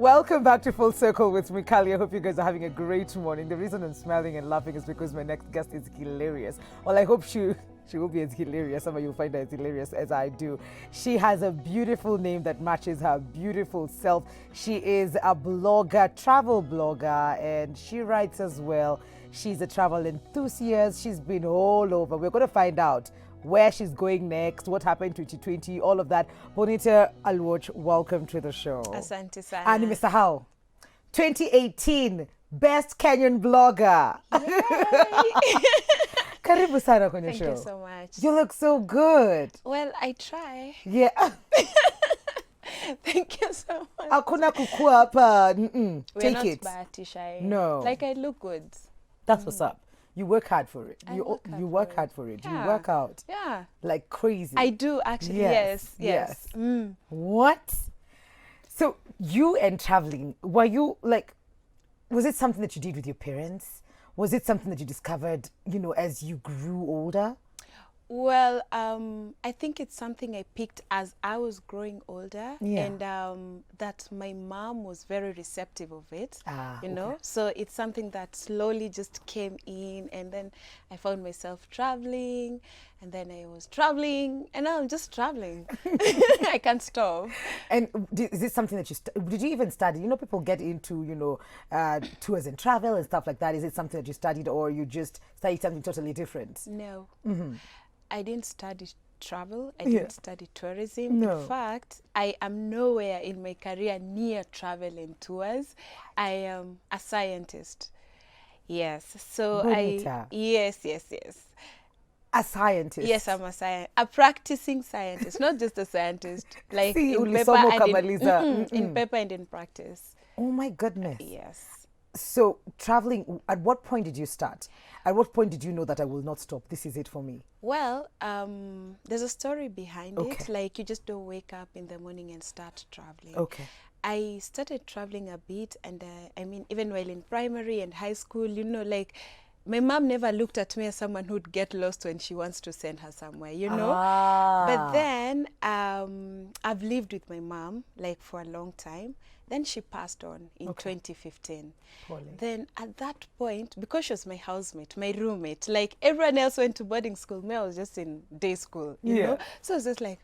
Welcome back to Full Circle with me, Kali. I hope you guys are having a great morning. The reason I'm smiling and laughing is because my next guest is hilarious. Well, I hope she will be as hilarious. Some of you will find her as hilarious as I do. She has a beautiful name that matches her beautiful self. She is a blogger, travel blogger, and she writes as well. She's a travel enthusiast. She's been all over. We're going to find out where she's going next, what happened in 2020, all of that. Bonita Alwoch, welcome to the show. Asante sana. And Mr. How, 2018 Best Kenyan Blogger. Karibu sana kwenye show. Thank you so much. You look so good. Well, I try. Yeah. Thank you so much. Hakuna kukua hapa. Take it. We're not bahati shy. No. Like, I look good. That's what's up. You work hard for it. I You work hard hard for it. Yeah. You work out Yeah. like crazy. I do, actually. Yes. What? So you and traveling, were you like, was it something that you did with your parents? Was it something that you discovered, as you grew older? Well, I think it's something I picked as I was growing older, Yeah. and that my mom was very receptive of it, Okay. So it's something that slowly just came in, and then I found myself traveling, and then I was traveling, and now I'm just traveling. I can't stop. And is it something that did you even study? People get into, tours and travel and stuff like that. Is it something that you studied, or you just studied something totally different? No. I didn't study travel. I Yeah. didn't study tourism. No. In fact, I am nowhere in my career near travel and tours. I am a scientist. Yes. So Bonita. Yes. A scientist. Yes, I'm a practicing scientist, not just a scientist. Like Si, in paper, ulisoma and ukamaliza. in paper and in practice. Oh my goodness. Yes. So traveling, at what point did you start? At what point did you know that I will not stop? This is it for me. Well, there's a story behind it. Okay. Like, you just don't wake up in the morning and start traveling. Okay. I started traveling a bit, and even while in primary and high school, like, my mom never looked at me as someone who'd get lost when she wants to send her somewhere, But then I've lived with my mom, like, for a long time. Then she passed on in 2015. Poorly. Then at that point, because she was my housemate, my roommate, like, everyone else went to boarding school, me, I was just in day school, you know? So I was just like,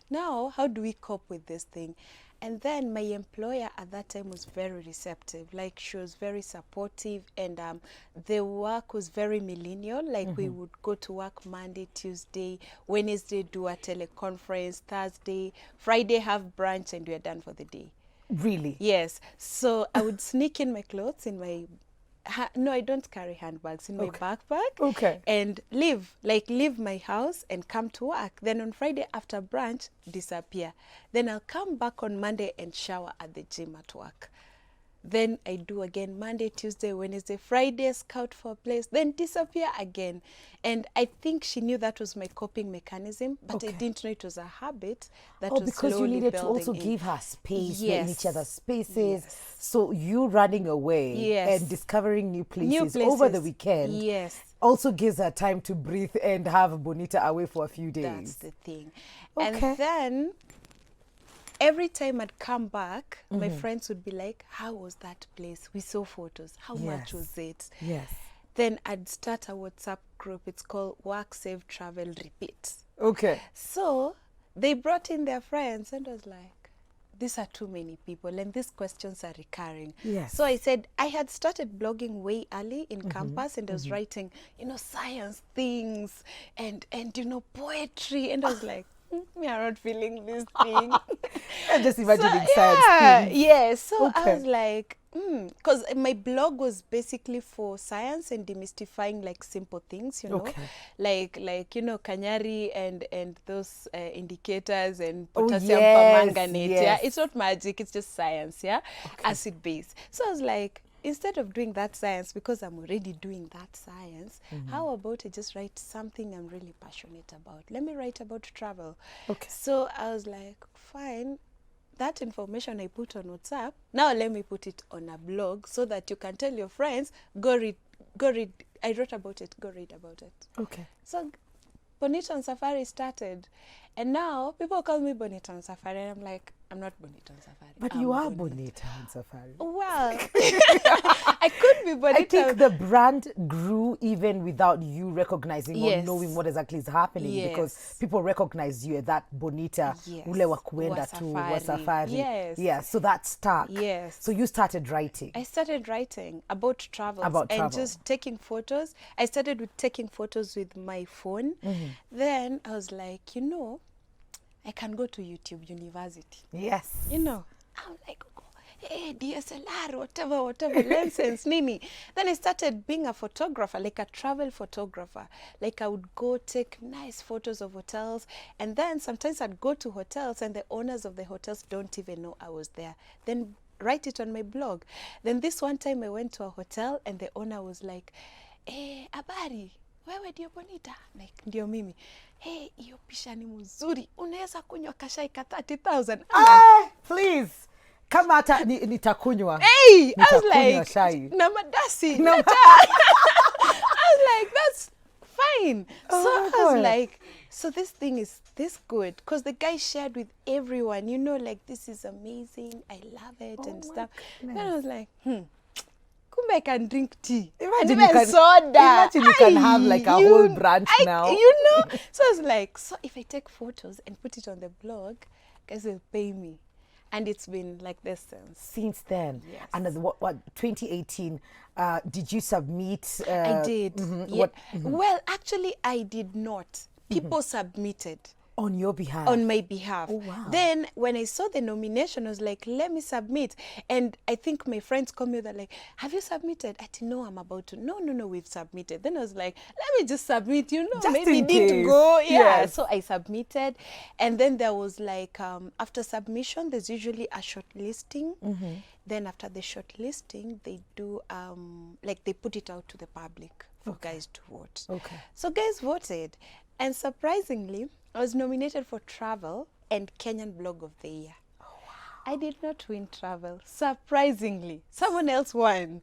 now, how do we cope with this thing? And then my employer at that time was very receptive. Like, she was very supportive, and the work was very millennial. Like, we would go to work Monday, Tuesday, Wednesday do a teleconference, Thursday, Friday have brunch, and we're done for the day. Really? Yes. So I would sneak in my clothes in my no, I don't carry handbags, in my backpack. Okay. And leave my house and come to work. Then on Friday after brunch, disappear. Then I'll come back on Monday and shower at the gym at work. Then I do again Monday, Tuesday, Wednesday, Friday, scout for a place, then disappear again. And I think she knew that was my coping mechanism, but I didn't know it was a habit that was because you slowly needed to building also in. give her space, Yes. in each other's spaces. Yes. So you running away Yes. and discovering new places, New over the places. weekend Yes. also gives her time to breathe and have Bonita away for a few days. That's the thing. Okay. And then every time I'd come back, my friends would be like, how was that place? We saw photos. How much Yes. was it? Yes. Then I'd start a WhatsApp group. It's called Work, Save, Travel, Repeat. Okay. So they brought in their friends, and I was like, these are too many people, and these questions are recurring. Yes. So I said, I had started blogging way early in campus, and I was writing, science things and poetry, and I was like, me are not feeling this thing. I'm just imagining So, science yeah, things. yeah. So Okay. I was like, because my blog was basically for science and demystifying, like, simple things, Okay. like Kanyari and those indicators and Oh, potassium yes, permanganate. yes. Yeah, it's not magic, it's just science. Yeah, acid base. So I was like, instead of doing that science, because I'm already doing that science, how about I just write something I'm really passionate about? Let me write about travel. Okay. So I was like, fine, that information I put on WhatsApp, now let me put it on a blog so that you can tell your friends, go read, I wrote about it, go read about it. Okay. So Bonita on Safari started, and now people call me Bonita on Safari, and I'm like, I'm not bonita on safari. But you are bonita on safari. Well, I could be bonita. I think the brand grew even without you recognizing or Yes. knowing what exactly is happening, Yes. because people recognize you as that bonita, Yes. ule wa kuenda Wa to safari. wa safari. Yes. Yeah, so that stuck. Yes. So you started writing. I started writing about travels About and travel. just taking photos. I started with taking photos with my phone. Then I was like, you know, I can go to YouTube University. Yes. You know, I'm like, hey, DSLR, whatever, lenses, nini. Then I started being a photographer, like a travel photographer. Like I would go take nice photos of hotels, and then sometimes I'd go to hotels and the owners of the hotels don't even know I was there. Then write it on my blog. Then this one time I went to a hotel and the owner was like, hey, habari, wewe ndio bonita? Like, ndio mimi. Hey, iyo pisha ni mzuri. Unaweza kunywa kashai ka 30,000. Please. Kama hata nitakunywa. Hey, I was like, shai. na madasi. I was like, that's fine. Oh So my I was God. like, so this thing is this good, because the guy shared with everyone, you know, like, this is amazing, I love it and stuff. Then I was like, kumbe I can drink tea. Imagine and you even can- soda. imagine you can have like a whole branch now. You know? So I was like, so if I take photos and put it on the blog, guys will pay me. And it's been like this Since then. Yes. And as what 2018, did you submit? I did. Yeah. What, Well, actually, I did not. People submitted on your behalf? on my behalf. Oh, wow. Then when I saw the nomination, I was like, let me submit. And I think my friends called me, they're like, have you submitted? I said, no, I'm about to. No, we've submitted. Then I was like, let me just submit, you know, Just maybe in need to case. go. Yeah. Yes. So I submitted. And then there was like, after submission, there's usually a short listing. Then after the short listing, they do, like they put it out to the public for guys to vote. Okay. So guys voted. And surprisingly, I was nominated for Travel and Kenyan Blog of the Year. Oh, wow. I did not win Travel. Surprisingly, someone else won.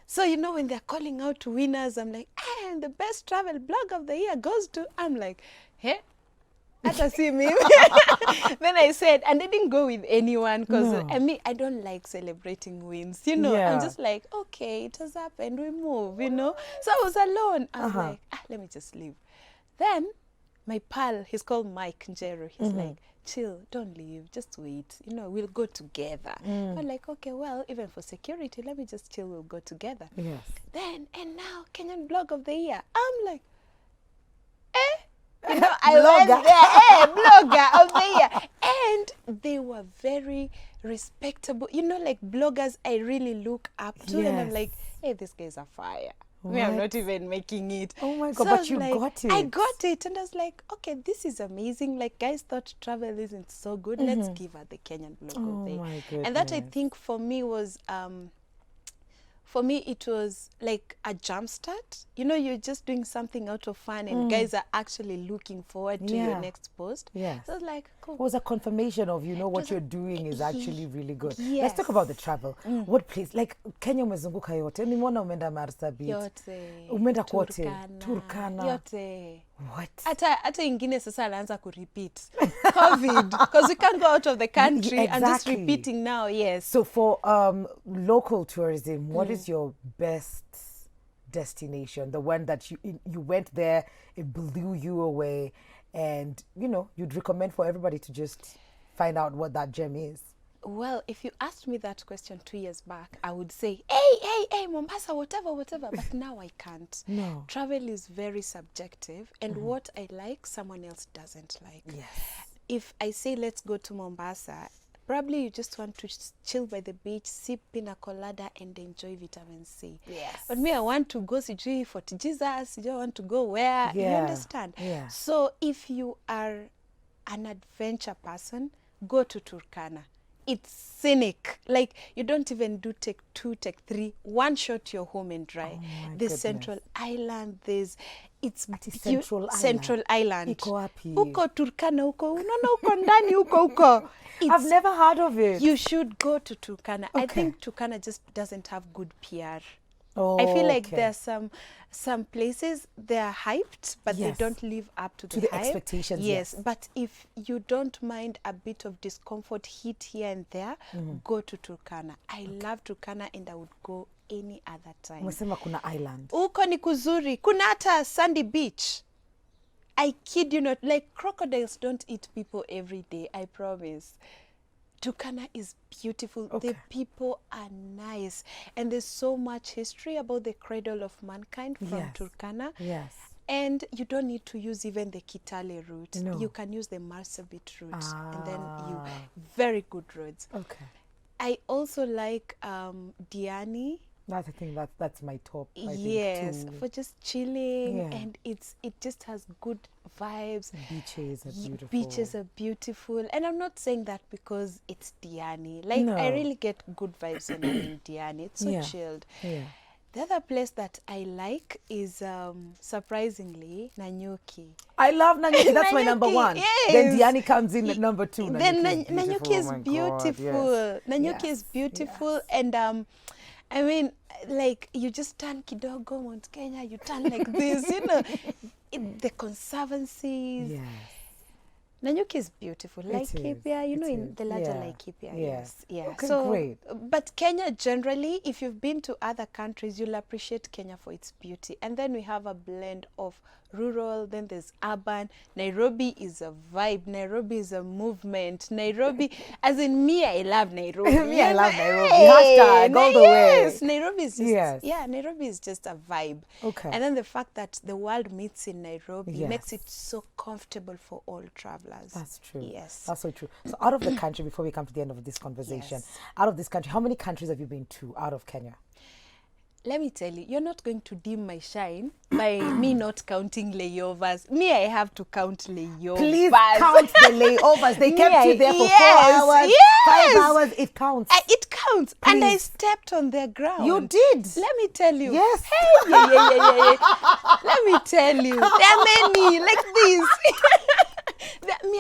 So, you know, when they're calling out to winners, I'm like, and the best travel blog of the year goes to, I'm like, hey, hata si mimi. Then I said, and I didn't go with anyone because I don't like celebrating wins. You know, I'm just like, okay, it has happened, we move, you know. So I was alone. I was like, let me just leave. Then my pal, he's called Mike Njero. He's like, chill, don't leave, just wait. You know, we'll go together. I'm like, okay, well, even for security, let me just chill, we'll go together. Yes. Then, and now, Kenyan Blog of the Year. I'm like, you know, I went there, blogger of the year. And they were very respectable. You know, like bloggers I really look up to. And I'm Yes. like, hey, these guys are fire. Me, I'm not even making it. Oh my God, So I but was you like, got it. I got it. And I was like, okay, this is amazing. Like, guys thought travel isn't so good. Let's give her the Kenyan Blog of the Year. my And that I goodness. think for me was, for me, it was like a jump start. You know, you're just doing something out of fun and guys are actually looking forward to your next post. Yes. So I was like, cool. It was a confirmation of, you know, what you're doing is actually really good. Let's Yes. talk about the travel. What place? Like, Kenya umezunguka yote. Nimeona umeenda Marsabit. Yote. Umeenda kote. Turkana. Turkana. Yote. What? Hata ingine sasa anaanza kurepeat. COVID. Because we can't go out of the country. I'm just Exactly. repeating now, yes. So for local tourism, what is your best destination? The one that you went there, it blew you away, and you know you'd recommend for everybody to just find out what that gem is. Well, if you asked me that question 2 years back, I would say, hey, Mombasa, whatever. But now I can't. No. Travel is very subjective, and what I like, someone else doesn't like. Yes. If I say, let's go to Mombasa, probably you just want to chill by the beach, sip pina colada, and enjoy vitamin C. Yes. But me, I want to go to Fort Jesus. You don't want to go where? You Yeah. understand? Yeah. So if you are an adventure person, go to Turkana. It's scenic. Like, you don't even do take 2, take 3. One shot, you're home and dry. my There's goodness. Central Island. There's Central Island. Central Island. Iko wapi? Huko Turkana huko. Unaona huko ndani huko. I've never heard of it. You should go to Turkana. I Okay. think Turkana just doesn't have good PR. I feel like Okay. there are some places they are hyped, but Yes. they don't live up to To the the hype. expectations, Yes, yes. but if you don't mind a bit of discomfort, heat here and there, go to Turkana. I love Turkana, and I would go any other time. Umesema kuna island. Uko ni kuzuri. Kuna hata sandy beach. I kid you not, like crocodiles don't eat people every day, I promise. Turkana is beautiful. Okay. The people are nice. And there's so much history about the cradle of mankind from Yes. Turkana. Yes. And you don't need to use even the Kitale route. No. You can use the Marsabit route. And then Ah. very good roads. Okay. I also like Diani. That's the thing. That's my top. I Yes, think, too. for just chilling, Yeah. and it just has good vibes. Beaches are beautiful. Beaches are beautiful, and I'm not saying that because it's Diani. Like I No. really get good vibes when I'm in Diani. It's so Yeah. chilled. Yeah. The other place that I like is surprisingly Nanyuki. I love Nanyuki. That's my number Nanyuki, one. yes. Then Diani comes in at number two. Then Nanyuki is Nanyuki is beautiful. Oh my God, beautiful. Nanyuki yes. is beautiful, Yes. and I mean, like you just turn kidogo Mount Kenya, you turn like this, you know, the conservancies. Yes. Nanyuki is beautiful. It Laikipia, you is, know, it in is. the larger Yeah, Laikipia, yeah. yes. Yeah. Okay, so, great. But Kenya generally, if you've been to other countries, you'll appreciate Kenya for its beauty. And then we have a blend of rural, then there's urban. Nairobi is a vibe. Nairobi is a movement. Nairobi, as in me, I love Nairobi. Me, I love Nairobi. Hey, Hashtag all the way. yes, Nairobi is just, Yes. yeah, Nairobi is just a vibe. Okay. And then the fact that the world meets in Nairobi Yes. makes it so comfortable for all travelers. That's true. Yes. That's so true. So out of the country, before we come to the end of this conversation, Yes. out of this country, how many countries have you been to out of Kenya? Let me tell you, you're not going to dim my shine by me not counting layovers. Me, I have to count layovers. Please count the layovers. They kept you there for 4 yes, hours, yes. 5 hours. It counts. It counts. And I Please. stepped on their ground. You did. Let me tell you. Yes. Hey, yeah. Let me tell you. There are many like this. Me,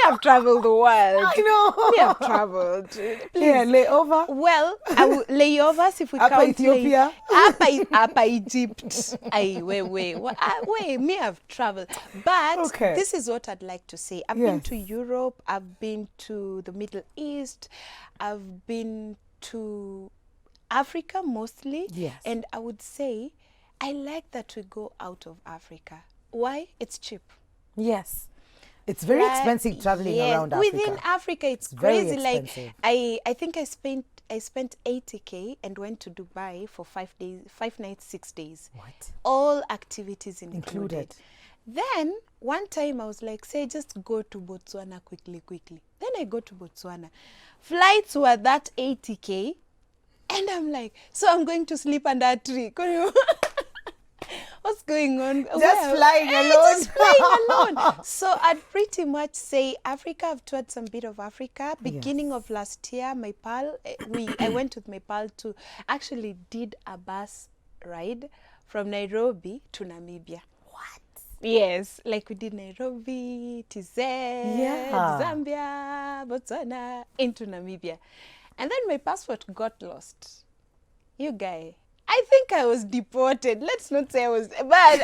I've traveled the world. I know. Me, I've traveled. Please. Yeah, layover. Well, layovers, if we Upper count Ethiopia. Upper Egypt. Wait, me, I've traveled. But Okay. this is what I'd like to say. I've been Yes. to Europe, I've been to the Middle East, I've been to Africa mostly. Yes. And I would say I like that we go out of Africa. Why? It's cheap. Yes. It's very Like, expensive traveling yes, around Africa. Within Africa, it's very crazy. expensive. Like I think I spent 80K and went to Dubai for 5 days, 5 nights, 6 days. What? All activities included. Included. Then one time I was like, say, just go to Botswana quickly. Then I go to Botswana. Flights were that 80K. And I'm like, so I'm going to sleep under a tree. What's going on? Just flying alone. Just flying alone. So I'd pretty much say Africa. I've toured some bit of Africa. Beginning of last year, my pal, I went with my pal to actually did a bus ride from Nairobi to Namibia. What? Yes, like we did Nairobi, TZ, Zambia, Botswana, into Namibia. And then my passport got lost. You guy, I think I was deported. Let's not say I was, but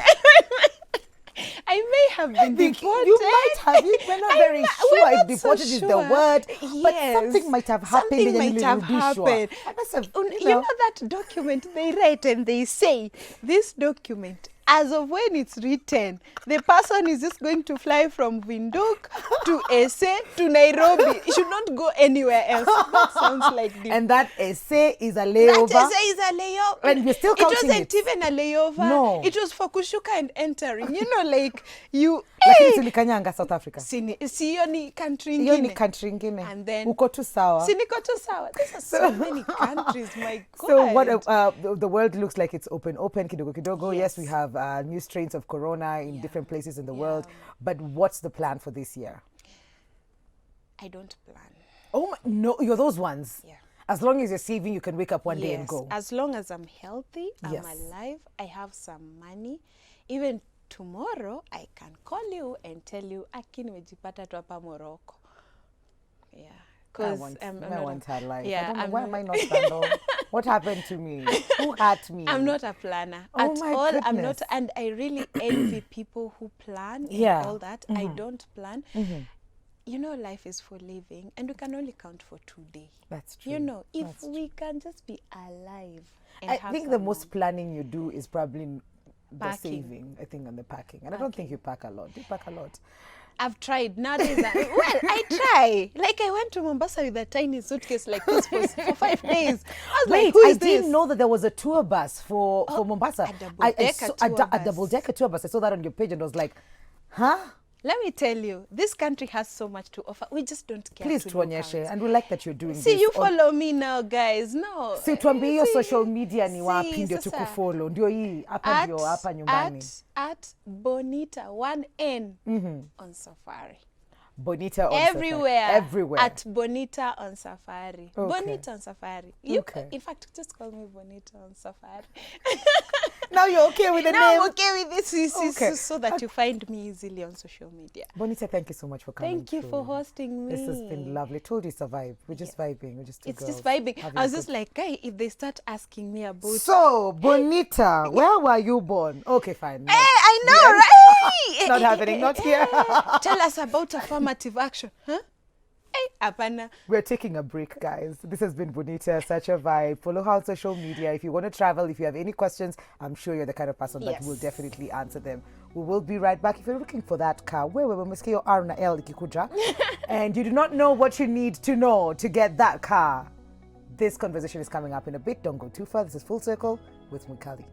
I may have been deported. You might have. We're not very sure we're if not so deported is the sure. word, but Yes. something might have happened. Something and then might you have will be sure. happened. And that's a, You know that document they write and they say, this document, as of when it's written, the person is just going to fly from Windhoek to Ese to Nairobi. It should not go anywhere else. That sounds like the... And that essay is a layover. That Ese is a layover. And you're still counting It wasn't it. even a layover. No. It was for kushuka and entering. You know, like you... Lakini tulikanyanga South Africa. Siyo ni country Hiyo ni ingine. country ingine. And then... Uko tu sawa. Siniko tu sawa. These are so many countries, my God. So what the world looks like it's open kidogo kidogo. Yes, Yes. we have new strains of corona in different places in the world. But what's the plan for this year? I don't plan. Oh my, no, you're those ones. Yeah. As long as you're saving, you can wake up one day and Yes, go. as long as I'm healthy, Yes. I'm alive, I have some money. Even tomorrow, I can call you and tell you, Aki nimejipata tu hapa Morocco. Yeah. I want her life. I don't know, why am I not standing? What happened to me? Who hurt me? I'm not a planner Oh at my all. goodness. I'm not, and I really envy people who plan and all that. I don't plan. You know, life is for living, and we can only count for today. That's true. You know, if we can just be alive. And I have think some the most money. planning you do is probably the Packing. saving, I think, and the packing. And I don't think you pack a lot. Do you pack a lot? I've tried. Nowadays, I try. Like, I went to Mombasa with a tiny suitcase like this for 5 days. I was Wait, like, who I is this? didn't know that there was a tour bus for Mombasa. a double-decker tour a bus. double-decker tour bus. I saw that on your page and I was like, huh? Let me tell you, this country has so much to offer. We just don't care. Please, to look tuonyeshe. out. And we like that you're doing this. See, you follow me now, guys. No. Si tuambie hiyo See, social media ni wapi see, ndio sasa, tukufollow. Ndio hii, hapa ndio hapa nyumbani. at Bonita, 1N on Safari. Bonita on Everywhere. Safari. Everywhere. At Bonita on Safari. Okay. Bonita on Safari. You, Okay. In fact, just call me Bonita on Safari. Now you're okay with the Now name? I'm okay with this Okay. so that you find me easily on social media. Bonita, thank you so much for coming. Thank you through. for hosting me. This has been lovely. Told you it's a vibe. We're just vibing. We're just two It's girls just vibing. having I was a just good- like, guy, if they start asking me about... So, Bonita, where were you born? Okay, fine. Hey, I know, right? Not happening, not here. Tell us about affirmative action. Huh? Hey, apana. We're taking a break, guys. This has been Bonita, such a vibe. Follow her on social media. If you want to travel, if you have any questions, I'm sure you're the kind of person that will definitely answer them. We will be right back. If you're looking for that car, where your R na L ikikuja, and you do not know what you need to know to get that car, this conversation is coming up in a bit. Don't go too far. This is Full Circle with Mwikali.